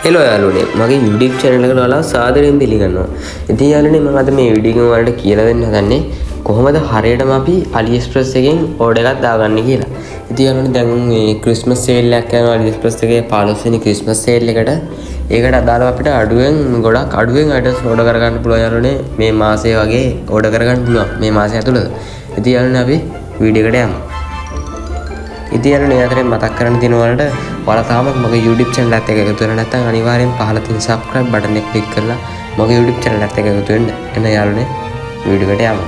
Hello යාළුවනේ මගේ YouTube channel එකට ඔයාලා සාදරයෙන් පිළිගන්නවා. ඉතින් යාළුවනේ මම අද මේ වීඩියෝ එක වලට කියලා දෙන්න හදන්නේ කොහොමද හරියටම අපි AliExpress එකෙන් ඕඩර් එකක් දාගන්නේ කියලා. ඉතින් යාළුවනේ දැන් මේ ක්‍රිස්මස් සේල් එකක් යනවා AliExpress එකේ 15 වෙනි ක්‍රිස්මස් සේල් එකට. ඒකට අදාළව අපිට ගොඩක් අඩුවෙන් අයිටම්ස් ඕඩර් කරගන්න පුළුවන් යාළුවනේ. මේ මාසේ වගේ ඕඩර් කරගන්න පුළුවන් මේ මාසය ඇතුළත. ඉතින් යාළුවනේ අපි වීඩියෝ එකට යමු. ඉතින් යාළුවනේ අතරේ මතක් කරන්න තියෙන වලට ඔයාලා තාමත් මගේ YouTube channel එකත් එක්ක එකතු වෙලා නැත්නම් අනිවාර්යෙන් පහළ තියෙන subscribe button එක click කරලා මගේ YouTube channel එකත් එක්ක එකතු වෙන්න. එන්න යාළුවනේ වීඩියෝ එකට යමු.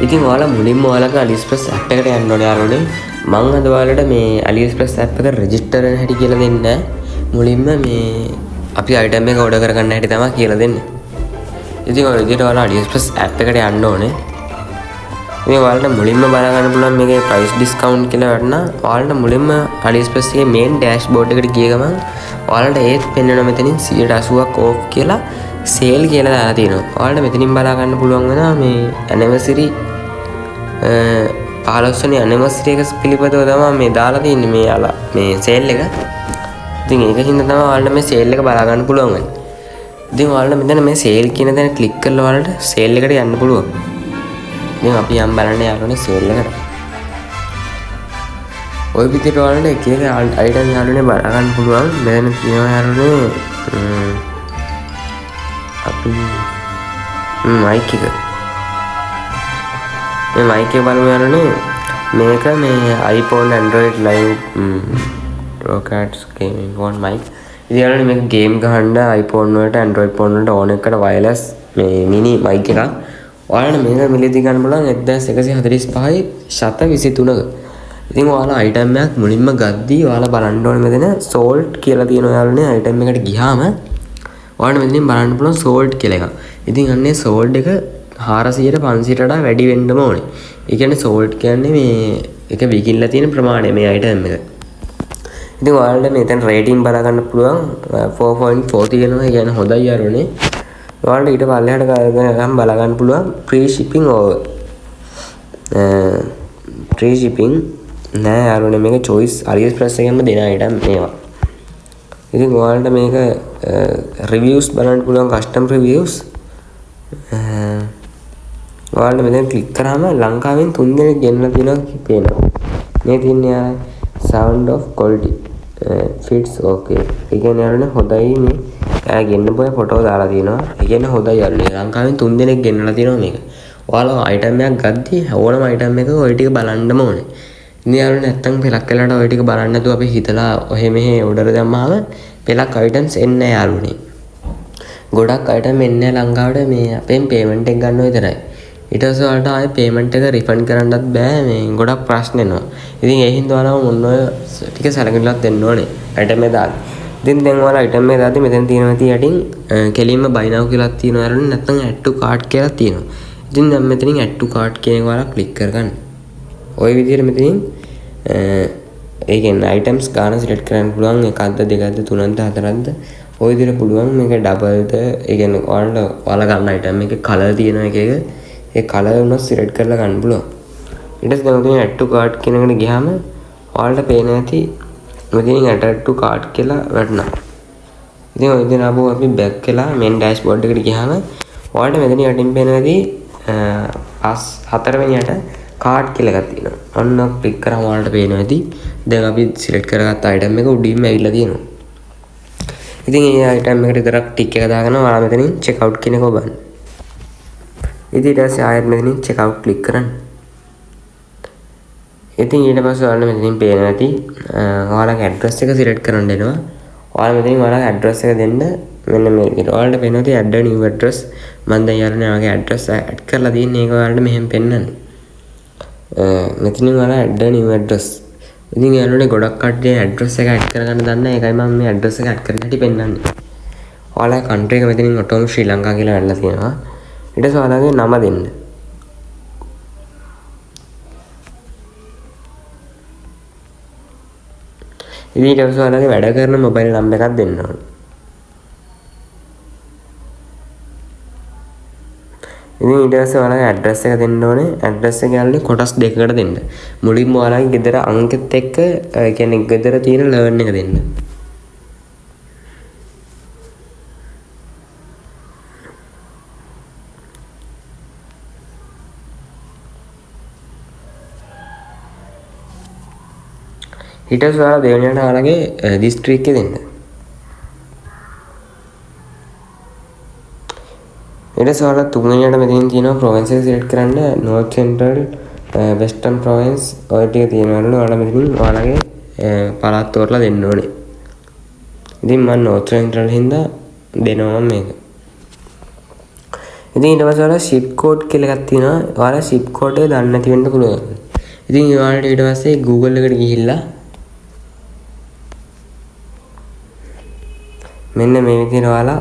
ඉතින් ඔයාලා මුලින්ම ඔයාලගේ AliExpress app එකට යන්න ඕනේ යාළුවනේ. මම අද ඔයාලට මේ AliExpress app එක register වෙන හැටි කියලා දෙන්නේ. මුලින්ම මේ අපි item එක order කරගන්න හැටි තමයි කියලා දෙන්නේ. ඉතින් ඔය විදිහට ඔයාලා AliExpress app එකට යන්න ඕනේ. මේ ඔයාලට මුලින්ම බලා ගන්න පුළුවන් මේකේ price discount කියලා වටනා. ඔයාලට මුලින්ම AliExpress එකේ main dashboard එකට ගිය ගමන් ඔයාලට ඒත් පෙන්වනවා මෙතනින් 180ක් off කියලා sale කියලා දාලා තියෙනවා. ඔයාලට මෙතනින් බලා ගන්න පුළුවන් වෙනවා මේ anniversary 15 වෙනි anniversary එක පිළිබඳව තමයි මේ දාලා තියෙන්නේ මේ යාලා මේ sale එක. ඉතින් ඒක හින්දා තමයි ඔයාලට මේ sale එක බලා ගන්න පුළුවන් වෙන්නේ. ඉතින් ඔයාලට මෙතන මේ sale කියන තැන ක්ලික් කරලා ඔයාලට sale එකට යන්න පුළුවන්. ඉතින් අපි යම් බලන්න යාළුවනේ sale එකට. ওই විදිහට ඔයාලට එක එක item යාළුවනේ බලා ගන්න පුළුවන්. මෙතන තියෙනවා යාළුවනේ අපි mic එක. මේ mic එක බලමු යාළුවනේ. මේක මේ iPhone Android live broadcast gaming on mic. ඉතින් යාළුවනේ මේක game ගහන්න iPhone වලට Android phone වලට ඕන එකට wireless මේ mini mic එකක්. ඔයාලට මේක මිලදී ගන්න පුළුවන් 1145යි 723ක. ඉතින් ඔයාලා item එකක් මුලින්ම ගද්දී ඔයාලා බලන්න ඕනේ මෙතන salt කියලා තියෙනවා යාළුවනේ. item එකට ගියාම ඔයාලට මෙතනින් බලන්න පුළුවන් salt කියලා එකක්. ඉතින් අන්නේ salt එක 400ට 500ට වඩා වැඩි වෙන්නම ඕනේ. ඒ කියන්නේ salt කියන්නේ මේ එක විකිණලා තියෙන ප්‍රමාණය මේ item එක. ඉතින් ඔයාලට මෙතන රේටින් බලා ගන්න පුළුවන් 4.4 තියෙනවා. ඒ කියන්නේ හොඳයි යාළුවනේ. ඔයාලට ඊට පල්ලෙහාට ගන්න බලා ගන්න පුළුවන් free shipping over. free shipping නෑ යාළුවනේ මේක choice AliExpress එකෙන්ම දෙන item මේවා. ඉතින් ඔයාලට මේක reviews බලන්න පුළුවන් custom reviews. ඔයාලට මෙතන ක්ලික් කරාම ලංකාවෙන් 3 දෙනෙක් ගෙන්නලා තියෙනවා පේනවා. මේ තියන්නේ sound of quality fits okay. ඒ කියන්නේ යාළුවනේ හොඳයි මේ එයා ගෙන්නපු ෆොටෝ දාලා තියෙනවා. ඒ කියන්නේ හොඳයි යාළුවනේ. ලංකාවෙන් 3 දෙනෙක් ගෙන්නලා තියෙනවා මේක. ඔයාලා item එකක් ගද්දී ඕනම item එකක ওই ටික බලන්නම ඕනේ. ඉතින් යාළුවනේ නැත්තම් පෙලක් වෙලාට ওই ටික බලන්න නැතුව අපි හිතලා ඔහෙ මෙහෙ order දැම්මාම පෙලක් items එන්නේ නැහැ යාළුවනේ. ගොඩක් item එන්නේ ලංකාවට මේ අපෙන් payment එක ගන්න විතරයි. ඊට පස්සේ ඔයාලට ආයේ payment එක refund කරන්නත් බෑ. මේ ගොඩක් ප්‍රශ්න එනවා. ඉතින් ඒ හින්දා ඔයාලා මොන ඔය ටික සැලකිලිවත් දෙන්න ඕනේ item එක දාන්න. ඉතින් දැන් ඔයාලා item එක දාද්දි මෙතන තියෙනවා යටින් කෙලින්ම buy now කියලාත් තියෙනවා යාළුවනේ. නැත්නම් add to cart කියලා තියෙනවා. ඉතින් දැන් මෙතනින් add to cart කියන එක ඔයාලා click කරගන්න. ওই විදිහට මෙතනින් ඒ කියන්නේ items ගාන select කරන්න පුළුවන්. එකක්ද දෙකක්ද තුනක්ද හතරක්ද ওই විදිහට පුළුවන්. මේක double-ද ඒ කියන්නේ ඔයාලා ගන්න item එකේ color තියෙනවා එක එක. ඒ color උනත් select කරලා ගන්න පුළුවන්. ඊට පස්සේ දැන් මෙතන add to cart කියන එකට ගියාම ඔයාලට පේන ඇති මෙතනින් add to cart කියලා වටනවා. ඉතින් ඔය විදිහට ආපහු අපි back වෙලා main dashboard එකට ගියාම ඔයාලට මෙතන යටින් පේන ඇති 4 වෙනියට cart කියලා එකක් තියෙනවා. අන්න click කරාම ඔයාලට පේනවා ඇති. දැන් අපි select කරගත්ත item එක උඩින්ම ඇවිල්ලා තියෙනවා. ඉතින් මේ item එකට විතරක් tick එක දාගෙන ඔයාලා මෙතනින් check out කියන එක ඔබන්න. ඉතින් ඊට පස්සේ ආයෙත් මෙතනින් check out click කරන්න. ඉතින් ඊට පස්සේ ඔයාලට මෙතනින් පේනවා ඇති ඔයාලගේ address එක select කරන්න එනවා. ඔයාලා මෙතනින් ඔයාලගේ address එක දෙන්න මෙන්න මේ විදිහට. ඔයාලට පේනවා ඇති add a new address. මම දැන් යාළුවනේ ඔයාලගේ address add කරලා තියෙන්නේ. ඒක ඔයාලට මෙහෙම පෙන්නන්නේ. මෙතනින් ඔයාලා add a new address. ඉතින් යාළුවනේ ගොඩක් කට්ටිය address එක add කරගන්න දන්නේ නැහැ. ඒකයි මම මේ address එක add කරන්න හැටි පෙන්නන්නේ. ඔයාලගේ country එක මෙතනින් ඔටෝම ශ්‍රී ලංකා කියලා වැටලා තියෙනවා. ඊට පස්සේ ඔයාලගේ නම දෙන්න. ඉතින් ඊට පස්සේ ඔයාලගේ වැඩ කරන මොබයිල් නම්බර් එකක් දෙන්න ඕනේ. ඉතින් ඊට පස්සේ ඔයාලගේ ඇඩ්‍රස් එක දෙන්න ඕනේ. ඇඩ්‍රස් එක යාළුවනේ කොටස් දෙකකට දෙන්න. මුලින්ම ඔයාලගේ ගෙදර අංකෙත් එක්ක ඒ කියන්නේ ගෙදර තියෙන ලර්න් එක දෙන්න. ඊට පස්සේ ඔයාලා දෙවෙනියට ඔයාලගේ දිස්ත්‍රික්ක දෙන්න. ඊට පස්සේ ඔයාලා තුන්වෙනියට මෙතනින් තියෙනවා ප්‍රොවින්ස් එක සිලෙක්ට් කරන්න. නෝර්ත් සෙන්ට්‍රල් වෙස්ටර්න් ප්‍රොවින්ස් ඔය ටික තියෙනවා. ඔයාලා මෙතනින් ඔයාලගේ පළාත් තෝරලා දෙන්න ඕනේ. ඉතින් මම නෝර්ත් සෙන්ට්‍රල් හින්දා දෙනවා මේක. ඉතින් ඊට පස්සේ ඔයාලා ෂිප් කෝඩ් කියලා එකක් තියෙනවා. ඔයාලා ෂිප් කෝඩ් එක දන්නේ නැති වෙන්න පුළුවන්. ඉතින් ඔයාලට ඊට පස්සේ Google එකට ගිහිල්ලා මෙන්න මේ විදිහට ඔයාලා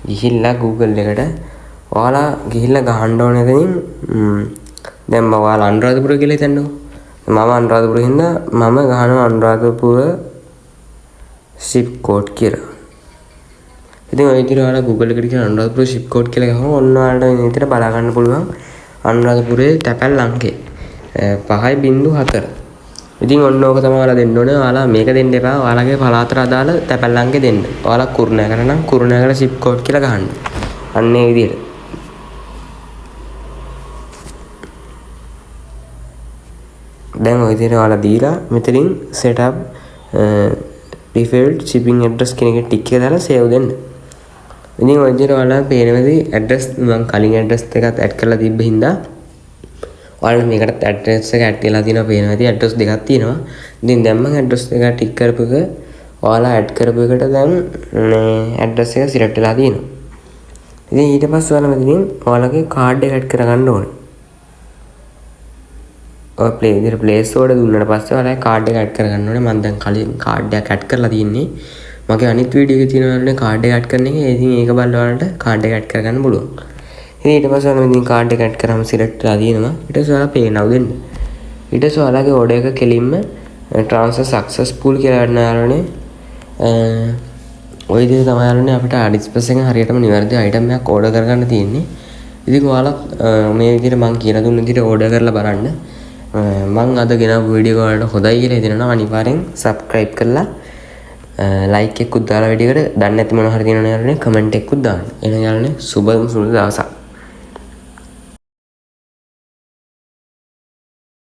ගිහිල්ලා Google එකට ඔයාලා ගිහිල්ලා ගහන්න ඕනේ එතනින් දැන් ඔයාලා අනුරාධපුර කියලා හිතන්නකෝ. මම අනුරාධපුර හින්දා මම ගහනවා අනුරාධපුර ෂිප් කෝඩ් කියලා. ඉතින් ඔය විදිහට ඔයාලා Google එකට ගිහලා අනුරාධපුර ෂිප් කෝඩ් කියලා ගහම ඔන්න ඔයාලට මේ විදිහට බලා ගන්න පුළුවන් අනුරාධපුරේ තැපැල් අංකේ 5.4. ඉතින් ඔන්න ඕක තමයි ඔයාලා දෙන්න ඕනේ. ඔයාලා මේක දෙන්න එපා. ඔයාලගේ පළාතට අදාළ තැපැල් අංකේ දෙන්න. ඔයාලා කුරුණෑගල නම් කුරුණෑගල ෂිප් කෝඩ් කියලා ගහන්න. අන්න ඒ විදිහට. දැන් ඔය විදිහට ඔයාලා දීලා මෙතනින් set up default shipping address කියන එක ටික් එක දාලා save දෙන්න. ඉතින් ඔය විදිහට ඔයාලා පේනවාදී address මම කලින් address එකත් add කරලා තිබ්බ හින්දා ඔයාලා මේකට ඇඩ්‍රස් එක ඇඩ් වෙලා තියෙනවා පේනවා. ඉතින් ඇඩ්‍රස් දෙකක් තියෙනවා. ඉතින් දැන් මම ඇඩ්‍රස් එක ටික් කරපු එක ඔයාලා ඇඩ් කරපු එකට දැන් මේ ඇඩ්‍රස් එක සිලෙක්ට් වෙලා තියෙනවා. ඉතින් ඊට පස්සේ ඔයාලා මෙතනින් ඔයාලගේ කාඩ් එක ඇඩ් කරගන්න ඕනේ. ඔය ප්ලේ ස්ටෝරේ දුන්නාට පස්සේ ඔයාලා කාඩ් එක ඇඩ් කරගන්න ඕනේ. මම දැන් කලින් කාඩ් එක ඇඩ් කරලා තියෙන්නේ. මගේ අනිත් වීඩියෝ එකේ තියෙනවානේ කාඩ් එක ඇඩ් කරන එක. ඉතින් ඒක බලලා ඔයාලට කාඩ් එක ඇඩ් කරගන්න පුළුවන්. ඊට පස්සේ ඔයාලා මෙතනින් කාඩ් එක ඇඩ් කරාම සිලෙක්ට් වෙලා තියෙනවා. ඊට පස්සේ ඔයාලා pay now දෙන්න. ඊට පස්සේ ඔයාලගේ order එක කෙලින්ම transfer successful කියලා ගන්න යාළුවනේ. ඔය විදිහට තමයි යාළුවනේ අපිට AliExpress එකෙන් හරියටම නිවැරදි item එකක් order කරගන්න තියෙන්නේ. ඉතින් ඔයාලා මේ විදිහට මම කියලා දුන්න විදිහට order කරලා බලන්න. මම අද ගෙනාවු වීඩියෝ එක වලට හොඳයි කියලා හිතෙනවා. අනිවාර්යෙන් subscribe කරලා like එකකුත් දාලා වීඩියෝ එකට දන්නේ නැති මොනවා හරි තියෙනවා යාළුවනේ comment එකකුත් දාන්න. එහෙනම් යාළුවනේ සුබ දවසක්.